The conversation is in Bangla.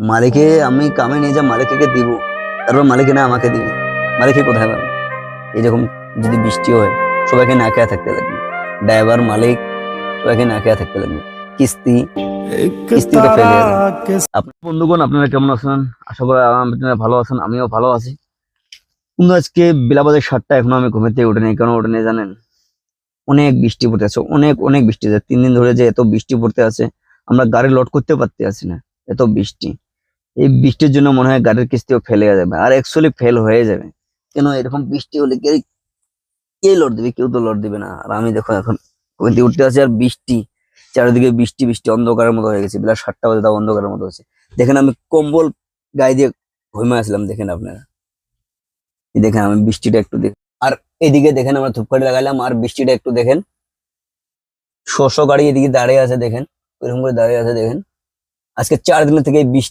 মালিকে আমি কামে নিয়ে যা মালিককে দিব, তারপর মালিকে না আমাকে দিবে। মালিকে কোথায় পাবে? এরকম যদি বৃষ্টি হয় সবাইকে না খেয়ে থাকতে লাগবে, ড্রাইভার মালিক সবাইকে না খেয়ে থাকতে লাগবে। কিস্তি एक কিস্তিও তো ফেলে যাবে। तारा के আপনার বন্ধুগণ আপনারা কেমন আছেন? আশা করি আপনারা ভালো আছেন, আমিও ভালো আছি। কিন্তু আজকে বেলা বাজে 7টা, এখনো আমি ঘুমের থেকে উঠে নেই। কেন উঠে নেই জানেন? অনেক বৃষ্টি পড়তে আছে, অনেক অনেক বৃষ্টি আছে। 3 দিন ধরে যে এত বৃষ্টি পড়তে আছে, আমরা গাড়ি লোড করতে পারতে আছি না, এত বৃষ্টি। এই বৃষ্টির জন্য মনে হয় গাড়ির কিস্তিও ফেলে যাবে, আর অ্যাকচুয়ালি ফেল হয়ে যাবে। কেন এরকম বৃষ্টি হলে কে লোড দিবে? কেউ তো লোড দিবে না। আর আমি দেখো এখন ঘুম থেকে উঠতে আছি, আর বৃষ্টি চারিদিকে, বৃষ্টি বৃষ্টি অন্ধকারের মতো হয়ে গেছে। বেলা 7টা বাজে তাও অন্ধকারের মতো হচ্ছে। দেখেন আমি কম্বল গায়ে দিয়ে ঘুমিয়ে আসলাম, দেখেন আপনারা। এই দেখেন আমি বৃষ্টিটা একটু দেখ, আর এদিকে দেখেন আমরা ধূপকাঠি লাগাইলাম, আর বৃষ্টিটা একটু দেখেন। শস্য গাড়ি এদিকে দাঁড়িয়ে আছে দেখেন, এরকম করে দাঁড়িয়ে আছে দেখেন। আজকে 4 দিনের থেকে এই বৃষ্টি।